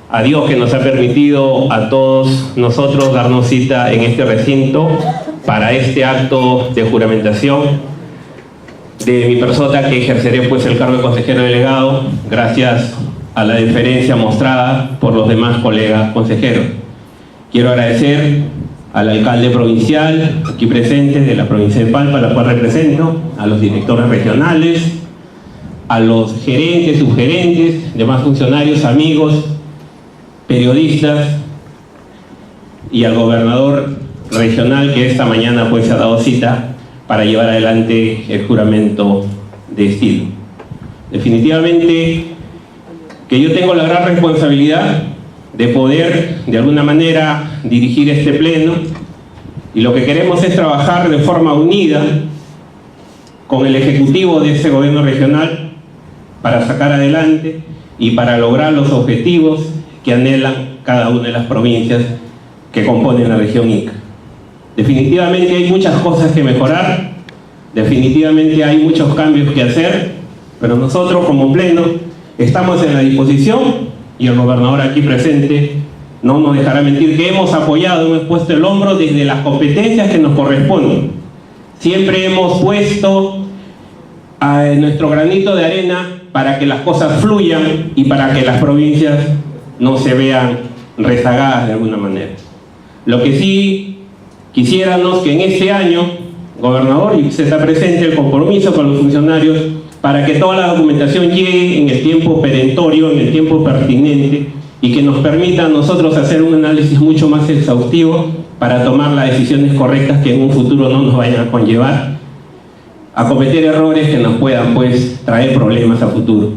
a Dios que nos ha permitido a todos nosotros darnos cita en este recinto para este acto de juramentación de mi persona, que ejerceré pues el cargo de consejero delegado gracias a la deferencia mostrada por los demás colegas consejeros. Quiero agradecer al alcalde provincial aquí presente de la provincia de Palpa, la cual represento, a los directores regionales, a los gerentes, subgerentes, demás funcionarios, amigos, periodistas y al gobernador regional que esta mañana pues se ha dado cita para llevar adelante el juramento de estilo. Definitivamente que yo tengo la gran responsabilidad de poder de alguna manera dirigir este pleno, y lo que queremos es trabajar de forma unida con el ejecutivo de ese gobierno regional para sacar adelante y para lograr los objetivos que anhelan cada una de las provincias que componen la región Ica. Definitivamente hay muchas cosas que mejorar, definitivamente hay muchos cambios que hacer, pero nosotros como pleno estamos en la disposición, y el gobernador aquí presente no nos dejará mentir, que hemos apoyado, hemos puesto el hombro desde las competencias que nos corresponden. Siempre hemos puesto nuestro granito de arena para que las cosas fluyan y para que las provincias no se vean rezagadas de alguna manera. Lo que sí quisiéramos que en este año, gobernador, y se está presente el compromiso con los funcionarios para que toda la documentación llegue en el tiempo perentorio, en el tiempo pertinente, y que nos permita a nosotros hacer un análisis mucho más exhaustivo para tomar las decisiones correctas que en un futuro no nos vayan a conllevar a cometer errores que nos puedan pues traer problemas a futuro.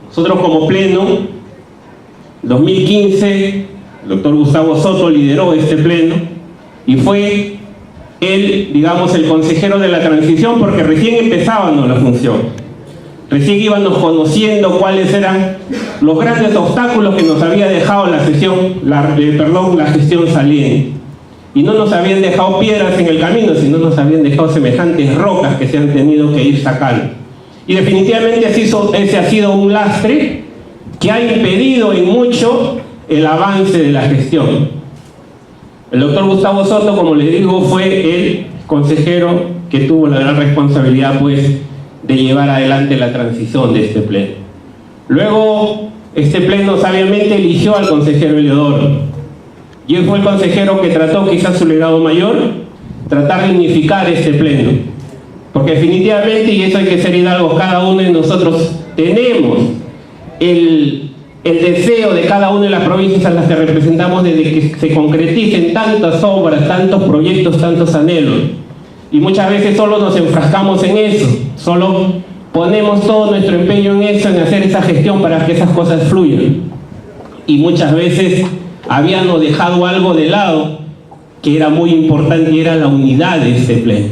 Nosotros como pleno, 2015, el doctor Gustavo Soto lideró este pleno y fue él, digamos, el consejero de la transición, porque recién empezábamos la función. Recién íbamos conociendo cuáles eran los grandes obstáculos que nos había dejado la gestión saliente. Y no nos habían dejado piedras en el camino, sino nos habían dejado semejantes rocas que se han tenido que ir sacando. Y definitivamente ese ha sido un lastre que ha impedido en mucho el avance de la gestión. El doctor Gustavo Soto, como le digo, fue el consejero que tuvo la gran responsabilidad pues de llevar adelante la transición de este pleno. Luego, este pleno sabiamente eligió al consejero Eliodoro, y él fue el consejero que trató, quizás su legado mayor, tratar de unificar este pleno, porque definitivamente, y eso hay que ser hidalgos, cada uno de nosotros tenemos el deseo de cada una de las provincias a las que representamos de que se concreticen tantas obras, tantos proyectos, tantos anhelos. Y muchas veces solo nos enfrascamos en eso, solo ponemos todo nuestro empeño en eso, en hacer esa gestión para que esas cosas fluyan. Y muchas veces habíamos dejado algo de lado que era muy importante, y era la unidad de este pleno.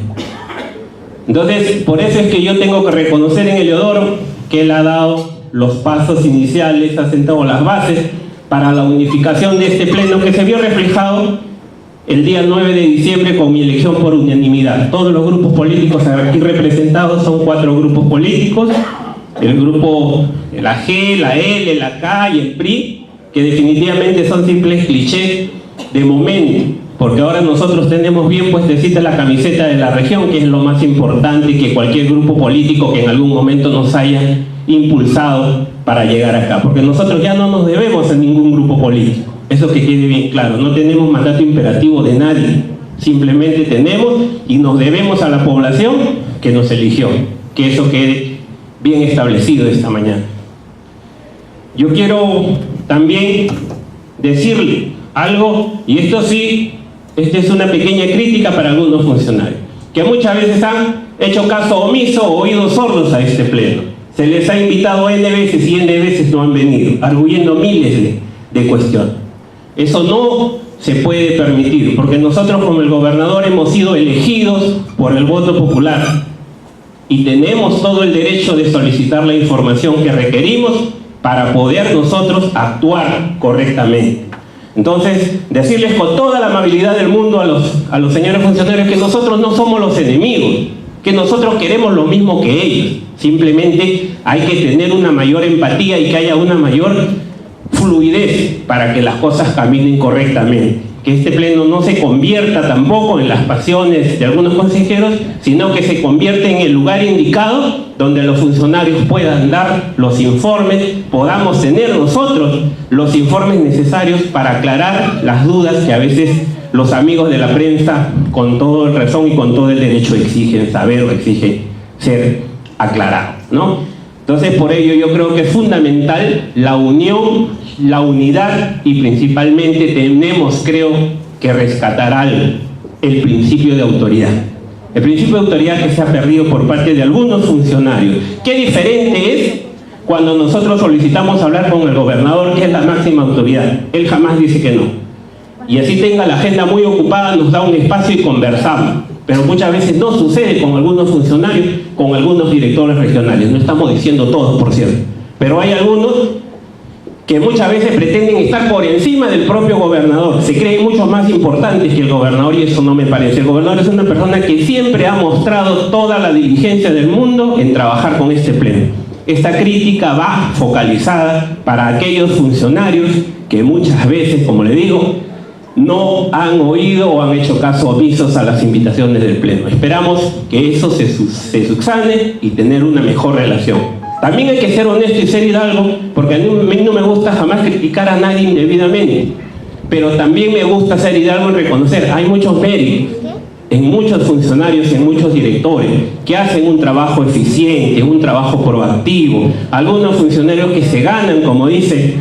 Entonces, por eso es que yo tengo que reconocer en Eliodoro que él ha dado los pasos iniciales, ha sentado las bases para la unificación de este pleno, que se vio reflejado el día 9 de diciembre con mi elección por unanimidad. Todos los grupos políticos aquí representados son 4 grupos políticos, el grupo, la G, la L, la K y el PRI, que definitivamente son simples clichés de momento, porque ahora nosotros tenemos bien puestecita la camiseta de la región, que es lo más importante que cualquier grupo político que en algún momento nos haya impulsado para llegar acá, porque nosotros ya no nos debemos a ningún grupo político, eso que quede bien claro, no tenemos mandato imperativo de nadie, simplemente tenemos y nos debemos a la población que nos eligió, que eso quede bien establecido esta mañana. Yo quiero también decirle algo, y esto sí, esta es una pequeña crítica para algunos funcionarios, que muchas veces han hecho caso omiso o oídos sordos a este pleno. Se les ha invitado N veces y N veces no han venido, arguyendo miles de cuestiones. Eso no se puede permitir, porque nosotros como el gobernador hemos sido elegidos por el voto popular y tenemos todo el derecho de solicitar la información que requerimos para poder nosotros actuar correctamente. Entonces, decirles con toda la amabilidad del mundo a los señores funcionarios que nosotros no somos los enemigos, que nosotros queremos lo mismo que ellos. Simplemente hay que tener una mayor empatía y que haya una mayor fluidez para que las cosas caminen correctamente. Que este pleno no se convierta tampoco en las pasiones de algunos consejeros, sino que se convierta en el lugar indicado donde los funcionarios puedan dar los informes, podamos tener nosotros los informes necesarios para aclarar las dudas que a veces los amigos de la prensa, con todo el razón y con todo el derecho, exigen saber o exigen ser aclarados, ¿no? Entonces, por ello yo creo que es fundamental la unión, la unidad, y principalmente tenemos, creo, que rescatar algo: el principio de autoridad. El principio de autoridad que se ha perdido por parte de algunos funcionarios. Qué diferente es cuando nosotros solicitamos hablar con el gobernador, que es la máxima autoridad. Él jamás dice que no. Y así tenga la agenda muy ocupada, nos da un espacio y conversamos. Pero muchas veces no sucede con algunos funcionarios, con algunos directores regionales. No estamos diciendo todos, por cierto. Pero hay algunos que muchas veces pretenden estar por encima del propio gobernador. Se creen mucho más importantes que el gobernador, y eso no me parece. El gobernador es una persona que siempre ha mostrado toda la diligencia del mundo en trabajar con este pleno. Esta crítica va focalizada para aquellos funcionarios que muchas veces, como le digo, no han oído o han hecho caso omisos a las invitaciones del pleno. Esperamos que eso se subsane y tener una mejor relación. También hay que ser honesto y ser hidalgo, porque a mí no me gusta jamás criticar a nadie indebidamente, pero también me gusta ser hidalgo y reconocer, hay muchos méritos en muchos funcionarios, en muchos directores, que hacen un trabajo eficiente, un trabajo proactivo. Algunos funcionarios que se ganan, como dice,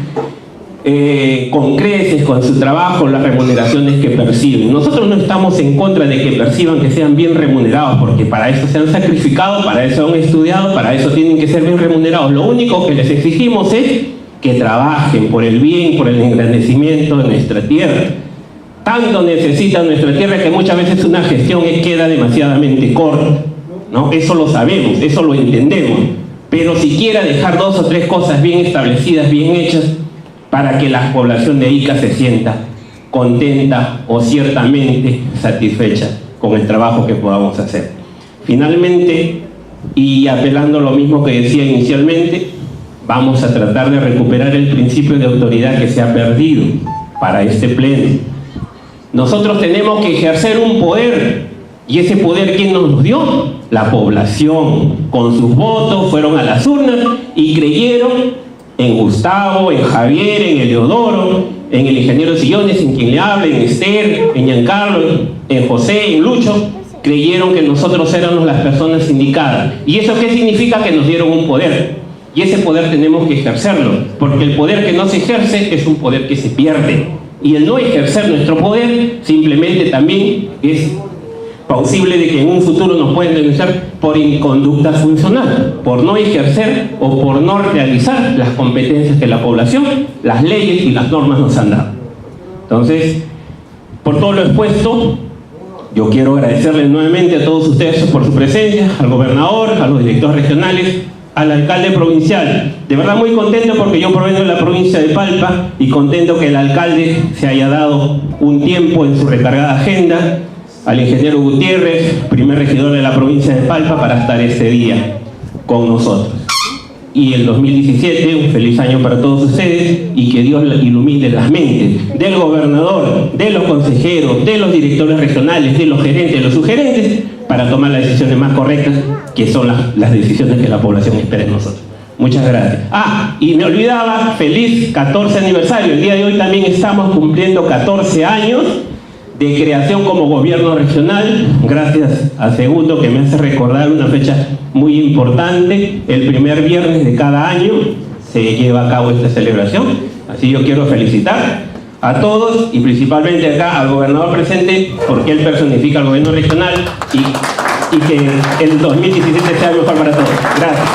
con creces, con su trabajo, las remuneraciones que perciben. Nosotros no estamos en contra de que perciban, que sean bien remunerados, porque para eso se han sacrificado, para eso han estudiado, para eso tienen que ser bien remunerados. Lo único que les exigimos es que trabajen por el bien, por el engrandecimiento de nuestra tierra. Tanto necesita nuestra tierra que muchas veces una gestión queda demasiadamente corta, ¿no? Eso lo sabemos, eso lo entendemos, pero siquiera dejar 2 o 3 cosas bien establecidas, bien hechas, para que la población de Ica se sienta contenta o ciertamente satisfecha con el trabajo que podamos hacer. Finalmente, y apelando a lo mismo que decía inicialmente, vamos a tratar de recuperar el principio de autoridad que se ha perdido para este pleno. Nosotros tenemos que ejercer un poder, y ese poder, ¿quién nos lo dio? La población. Con sus votos fueron a las urnas y creyeron en Gustavo, en Javier, en Eleodoro, en el ingeniero Sillones, en quien le habla, en Esther, en Giancarlo, en José, en Lucho. Creyeron que nosotros éramos las personas indicadas. ¿Y eso qué significa? Que nos dieron un poder. Y ese poder tenemos que ejercerlo, porque el poder que no se ejerce es un poder que se pierde. Y el no ejercer nuestro poder simplemente también es plausible de que en un futuro nos pueden denunciar por inconducta funcional, por no ejercer o por no realizar las competencias que la población, las leyes y las normas nos han dado. Entonces, por todo lo expuesto, yo quiero agradecerles nuevamente a todos ustedes por su presencia, al gobernador, a los directores regionales, al alcalde provincial. De verdad muy contento porque yo provengo de la provincia de Palpa y contento que el alcalde se haya dado un tiempo en su recargada agenda, al ingeniero Gutiérrez, primer regidor de la provincia de Palpa, para estar este día con nosotros. Y el 2017, un feliz año para todos ustedes, y que Dios ilumine las mentes del gobernador, de los consejeros, de los directores regionales, de los gerentes, de los subgerentes, para tomar las decisiones más correctas, que son las decisiones que la población espera en nosotros. Muchas gracias. Y me olvidaba, feliz 14 aniversario. El día de hoy también estamos cumpliendo 14 años de creación como gobierno regional, gracias a Segundo, que me hace recordar una fecha muy importante. El primer viernes de cada año se lleva a cabo esta celebración. Así yo quiero felicitar a todos y principalmente acá al gobernador presente, porque él personifica al gobierno regional, y que el 2017 sea mejor para todos. Gracias.